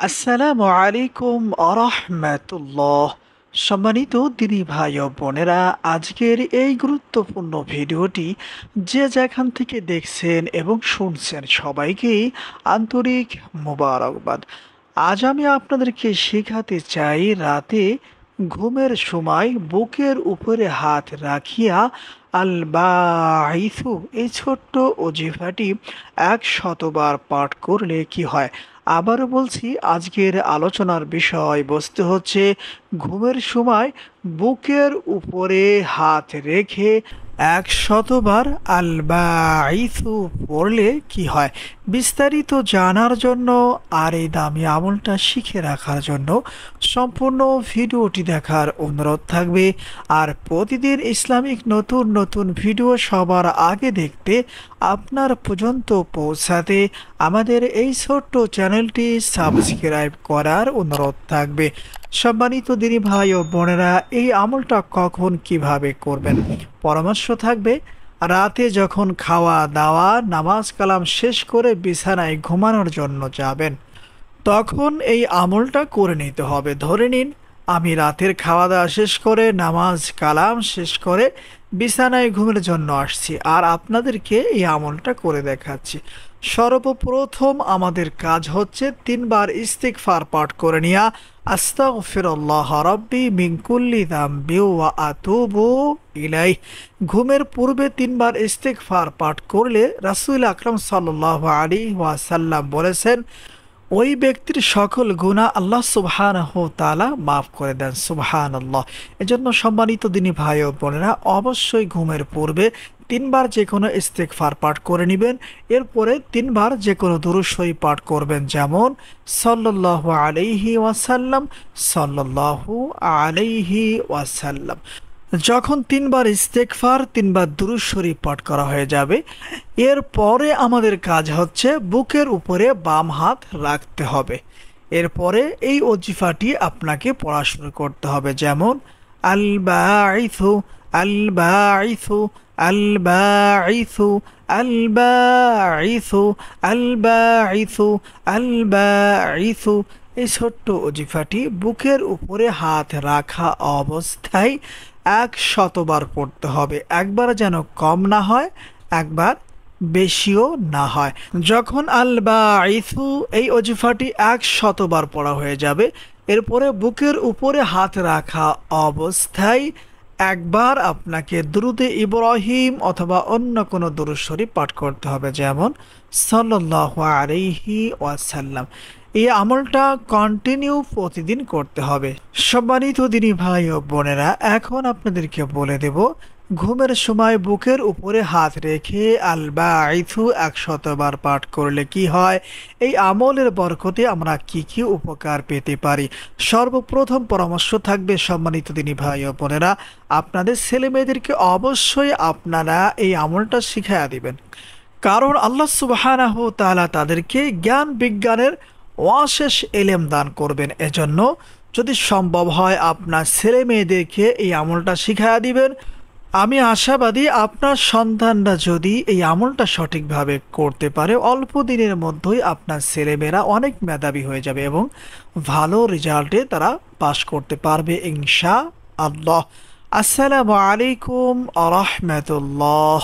আসসালামু আলাইকুম আরহামাতুল্লাহ। সম্মানিত দিনী ভাই ও বোনেরা, আজকের এই গুরুত্বপূর্ণ ভিডিওটি যে যেখান থেকে দেখছেন এবং শুনছেন সবাইকেই আন্তরিক মোবারকবাদ। আজ আমি আপনাদেরকে শেখাতে চাই রাতে ঘুমের সময় বুকের উপরে হাত রাখিয়া আল বাঈথু এই ছোট্ট অজিফাটি ১০০বার পাঠ করলে কি হয়। আবারও বলছি, আজকের আলোচনার বিষয়বস্তু হচ্ছে ঘুমের সময় বুকের উপরে হাত রেখে ১০০বার আল বাঈথু পড়লে কি হয়। বিস্তারিত জানার জন্য আর এই দামি আমলটা শিখে রাখার জন্য সম্পূর্ণ ভিডিওটি দেখার অনুরোধ থাকবে। আর প্রতিদিন ইসলামিক নতুন নতুন ভিডিও সবার আগে দেখতে, আপনার পর্যন্ত পৌঁছাতে আমাদের এই ছোট্ট চ্যানেলটি সাবস্ক্রাইব করার অনুরোধ থাকবে। সম্মানিত দিনী ভাই ও বোনেরা, এই আমলটা কখন কিভাবে করবেন পরামর্শ থাকবে। রাতে যখন খাওয়া দাওয়া নামাজ কালাম শেষ করে বিছানায় ঘুমানোর জন্য যাবেন, তখন এই আমলটা করে নিতে হবে। ধরে নিন আমি রাতের খাওয়া দাওয়া শেষ করে নামাজ কালাম শেষ করে বিছানায় ঘুমের জন্য আসছি, আর আপনাদেরকে এই আমলটা করে দেখাচ্ছি। সর্বপ্রথম আমাদের কাজ হচ্ছে ৩বার ইস্তিগফার পাঠ করে নিয়া আস্তাগফিরুল্লাহ রাব্বি মিন কুল্লি যামবি ওয়া আতুবু ইলাইহি। ঘুমের পূর্বে ৩বার ইস্তিগফার পাঠ করলে রাসূল আকরাম সাল্লাল্লাহু আলাইহি ওয়াসাল্লাম বলেছেন, ওই ব্যক্তির সকল গুনাহ আল্লাহ সুবহানাহু ওয়া তাআলা মাফ করে দেন। সুবহানাল্লাহ। এজন্য সম্মানিত দিনী ভাই ও বোনেরা, অবশ্যই ঘুমের পূর্বে ৩বার যে কোনো ইস্তিগফার পাঠ করে নেবেন। এরপরে ৩বার যে কোনো দুরূদ শরীফ পাঠ করবেন, যেমন সাল্লাল্লাহু আলাইহি ওয়াসাল্লাম, সাল্লাল্লাহু আলাইহি ওয়াসাল্লাম। যখন ৩বার ইস্তেগফার ৩বার দুরূদ শরীফ পাঠ করা হয়ে যাবে, এরপরে আমাদের কাজ হচ্ছে বুকের উপরে বাম হাত রাখতে হবে। এরপরে এই ওজিফাটি আপনাকে পড়া শুরু করতে হবে, যেমন আল বাঈথু আল বাঈথু আল বাঈথু আল বাঈথু আল বাঈথু আল বাঈথু। এই ছোট্ট ওজিফাটি বুকের উপরে হাত রাখা অবস্থায় ১০০বার পড়তে হবে। একবার যেন কম না হয়, একবার বেশিও না হয়। যখন আল বাঈথু এই ওজিফাটি ১০০বার পড়া হয়ে যাবে, এরপরে বুকের উপরে হাত রাখা অবস্থায় একবার আপনাকে দুরূদে ইব্রাহিম অথবা অন্য কোনো দুরূদ শরীফ পাঠ করতে হবে, যেমন সাল্লাল্লাহু আলাইহি ওয়াসাল্লাম। এই আমলটা কন্টিনিউ প্রতিদিন করতে হবে। সম্মানিত দিনী ভাই ও বোনেরা, এখন আপনাদেরকে বলে দেব ঘুমের সময় বুকের উপরে হাত রেখে আল বাঈথু ১০০বার পাঠ করলে কি হয়, এই আমলের বরকতে আমরা কি কি উপকার পেতে পারি। সর্বপ্রথম পরামর্শ থাকবে, সম্মানিত দিনী ভাই ও বোনেরা, আপনাদের ছেলে মেয়েদেরকে অবশ্যই আপনারা এই আমলটা শিখাইয়া দিবেন। কারণ আল্লাহ সুবহানাহু ওয়া তাআলা তাদেরকে জ্ঞান বিজ্ঞানের অশেষ এলেম দান করবেন। এজন্য যদি সম্ভব হয় আপনার ছেলে মেয়েদেরকে এই আমলটা শিখাইয়া দিবেন। আমি আশাবাদী আপনার সন্তানরা যদি এই আমলটা সঠিকভাবে করতে পারে, অল্প দিনের মধ্যেই আপনার ছেলেমেয়েরা অনেক মেধাবী হয়ে যাবে এবং ভালো রেজাল্টে তারা পাশ করতে পারবে ইনশাআল্লাহ। আসসালামু আলাইকুম আ রহমতুল্লাহ।